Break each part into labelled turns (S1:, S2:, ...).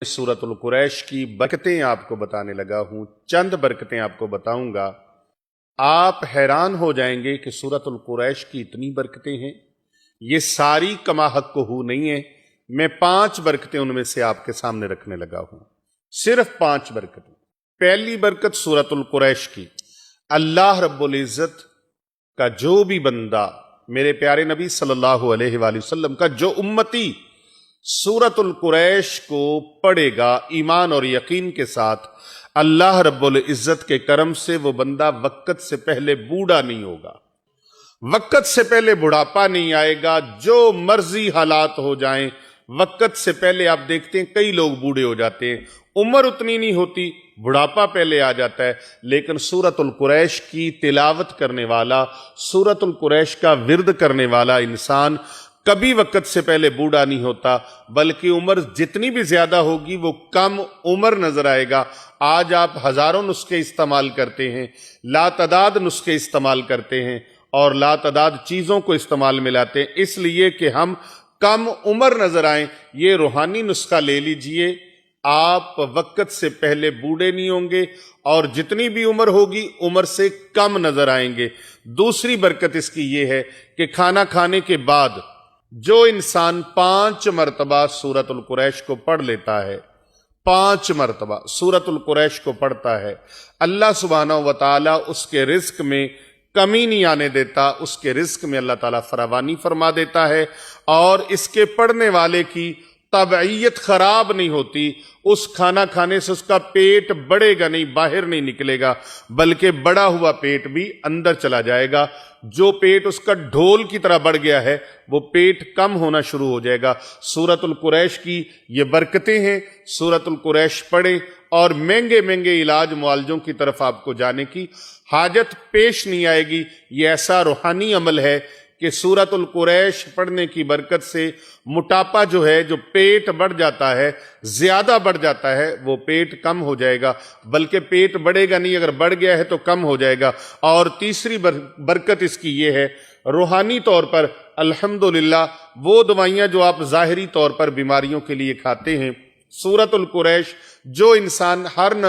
S1: सूरतुल कुरैश की बरकतें आपको बताने लगा हूं। चंद बरकतें आपको बताऊंगा, आप हैरान हो जाएंगे कि सूरतुल कुरैश की इतनी बरकतें हैं। ये सारी कमा हक को नहीं है। मैं 5 बरकतें उनमें से आपके सामने रखने लगा हूं, सिर्फ 5 बरकतें। पहली बरकत सूरतुल कुरैश की, अल्लाह रब्बुल इज्जत का जो भी बंदा, मेरे प्यारे नबी सल्लल्लाहु अलैहि वसल्लम का जो उम्मती सूरतुल कुरैश को पढ़ेगा ईमान और यकीन के साथ, अल्लाह रब्बुल इज्जत के करम से वो बंदा वक्त से पहले बूढ़ा नहीं होगा, वक्त से पहले बुढ़ापा नहीं आएगा। जो मर्जी हालात हो जाएं, वक्त से पहले आप देखते हैं कई लोग बूढ़े हो जाते हैं, उम्र उतनी नहीं होती, बुढ़ापा पहले आ जाता है। लेकिन सूरतुल कुरैश की तिलावत करने वाला, सूरतुल कुरैश का विर्द करने वाला इंसान कभी वक्त से पहले बूढ़ा नहीं होता, बल्कि उम्र जितनी भी ज्यादा होगी वो कम उम्र नजर आएगा। आज आप हजारों नुस्खे इस्तेमाल करते हैं, लातदाद नुस्खे इस्तेमाल करते हैं और लातदाद चीजों को इस्तेमाल में लाते हैं, इसलिए कि हम कम उम्र नजर आए। ये रूहानी नुस्खा ले लीजिए, आप वक्त से पहले बूढ़े नहीं होंगे और जितनी भी उम्र होगी उम्र से कम नजर आएंगे। दूसरी बरकत इसकी ये है कि खाना खाने के बाद जो इंसान 5 मरतबा सूरतुल कुरैश को पढ़ लेता है, 5 मरतबा सूरतुल कुरैश को पढ़ता है, अल्लाह सुब्हानहू व तआला उसके रिज्क में कमी नहीं आने देता, उसके रिज्क में अल्लाह ताला फरावानी फरमा देता है और इसके पढ़ने वाले की तबीयत खराब नहीं होती। उस खाना खाने से उसका पेट बढ़ेगा नहीं, बाहर नहीं निकलेगा, बल्कि बड़ा हुआ पेट भी अंदर चला जाएगा। जो पेट उसका ढोल की तरह बढ़ गया है वो पेट कम होना शुरू हो जाएगा। सूरतुल कुरैश की ये बरकतें हैं। सूरतुल कुरैश पढ़े और महंगे महंगे इलाज मुआलजों की तरफ आपको जाने की हाजत पेश नहीं आएगी। ये ऐसा रूहानी अमल है कि सूरतुल कुरैश पढ़ने की बरकत से मोटापा जो है, जो पेट बढ़ जाता है, ज्यादा बढ़ जाता है, वो पेट कम हो जाएगा, बल्कि पेट बढ़ेगा नहीं, अगर बढ़ गया है तो कम हो जाएगा। और तीसरी बरकत इसकी ये है, रूहानी तौर पर अल्हम्दुलिल्लाह वो दवाइयां जो आप जाहिरी तौर पर बीमारियों के लिए खाते हैं, सूरतुल कुरैश जो इंसान हर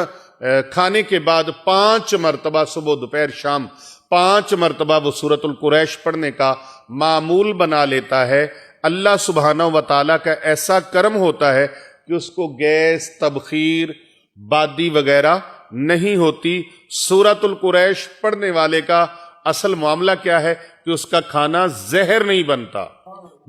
S1: खाने के बाद 5 मरतबा सुबह दोपहर शाम 5 मरतबा वो सूरतुल कुरैश पढ़ने का मामूल बना लेता है, अल्लाह सुब्हानहू व तआला का ऐसा करम होता है कि उसको गैस, तबखीर, बादी वगैरह नहीं होती। सूरतुल कुरैश पढ़ने वाले का असल मामला क्या है कि उसका खाना जहर नहीं बनता।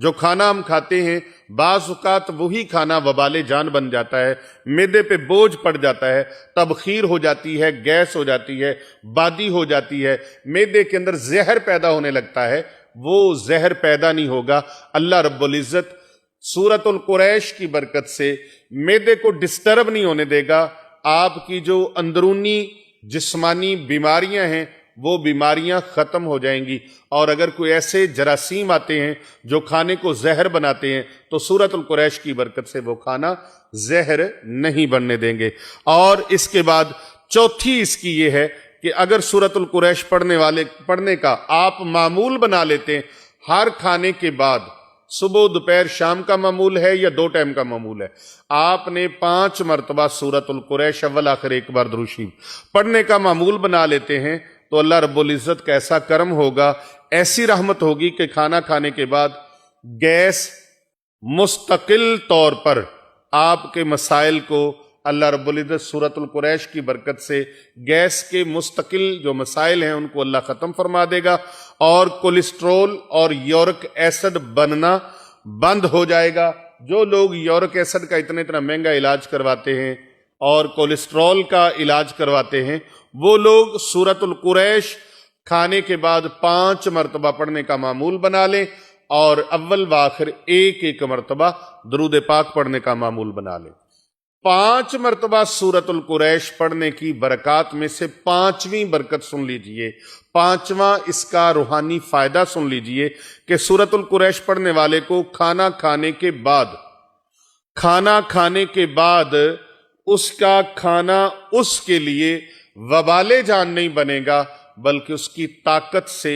S1: जो खाना हम खाते हैं बाज़ औक़ात वही खाना वबाले जान बन जाता है, मैदे पे बोझ पड़ जाता है, तबखीर हो जाती है, गैस हो जाती है, बादी हो जाती है, मैदे के अंदर जहर पैदा होने लगता है। वो जहर पैदा नहीं होगा। अल्लाह रब्बुल इज्जत सूरतुल कुरैश की बरकत से मैदे को डिस्टर्ब नहीं होने देगा। आपकी जो अंदरूनी जिस्मानी बीमारियां हैं वो बीमारियां खत्म हो जाएंगी। और अगर कोई ऐसे जरासीम आते हैं जो खाने को जहर बनाते हैं तो सूरतुल कुरैश की बरकत से वो खाना जहर नहीं बनने देंगे। और इसके बाद चौथी इसकी ये है कि अगर सूरतुल कुरैश पढ़ने का आप मामूल बना लेते हैं, हर खाने के बाद सुबह दोपहर शाम का मामूल है या 2 टाइम का मामूल है, आपने 5 मरतबा सूरतुल कुरैश अव्वल आखिर एक बार दुरूद शरीफ पढ़ने का मामूल बना लेते हैं तो अल्लाह रब्बुल इज्जत का ऐसा करम होगा, ऐसी रहमत होगी कि खाना खाने के बाद गैस मुस्तकिल तौर पर आपके मसाइल को अल्लाह रब्बुल इज्जत सूरतुल कुरैश की बरकत से गैस के मुस्तकिल जो मसाइल हैं उनको अल्लाह खत्म फरमा देगा और कोलेस्ट्रोल और यूरिक एसिड बनना बंद हो जाएगा। जो लोग यूरिक एसिड का इतना महंगा इलाज करवाते हैं और कोलेस्ट्रॉल का इलाज करवाते हैं, वो लोग सूरतुल कुरैश खाने के बाद 5 मरतबा पढ़ने का मामूल बना लें और अव्वल व आखिर एक मरतबा दुरूद पाक पढ़ने का मामूल बना लें। 5 मरतबा सूरतुल कुरैश पढ़ने की बरकत में से 5वीं बरकत सुन लीजिए, 5वां इसका रूहानी फायदा सुन लीजिए कि सूरतुल कुरैश पढ़ने वाले को खाना खाने के बाद उसका खाना उसके लिए वबाले जान नहीं बनेगा, बल्कि उसकी ताकत से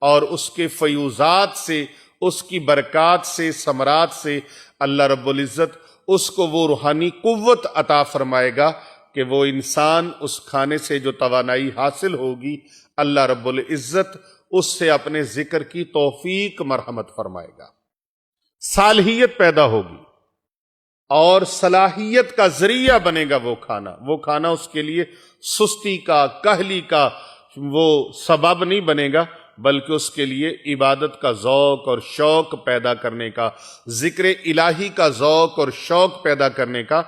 S1: और उसके फयूजात से, उसकी बरकत से, समरात से अल्लाह रब्बुल इज्जत اس کو وہ روحانی قوت عطا فرمائے گا کہ وہ انسان اس کھانے سے جو توانائی حاصل ہوگی اللہ رب العزت اس سے اپنے ذکر کی توفیق مرحمت فرمائے گا، صالحیت پیدا ہوگی اور صلاحیت کا ذریعہ بنے گا وہ کھانا اس کے لیے سستی کا، کہلی کا وہ سبب نہیں بنے گا، بلکہ اس کے لیے عبادت کا ذوق اور شوق پیدا کرنے کا، ذکر الہی کا ذوق اور شوق پیدا کرنے کا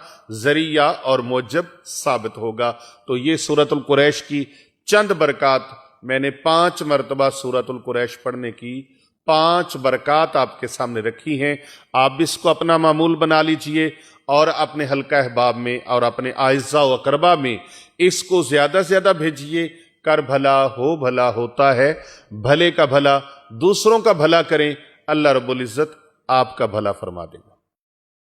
S1: ذریعہ اور موجب ثابت ہوگا۔ تو یہ سورۃ القریش کی چند برکات، میں نے 5 مرتبہ سورۃ القریش پڑھنے کی 5 برکات آپ کے سامنے رکھی ہیں۔ آپ اس کو اپنا معمول بنا لیجئے اور اپنے حلقہ احباب میں اور اپنے اعزاء و اقربا میں اس کو زیادہ سے زیادہ بھیجئے۔ کر بھلا ہو بھلا ہوتا ہے، بھلے کا بھلا دوسروں کا بھلا کریں، اللہ رب العزت آپ کا بھلا فرما دے گا۔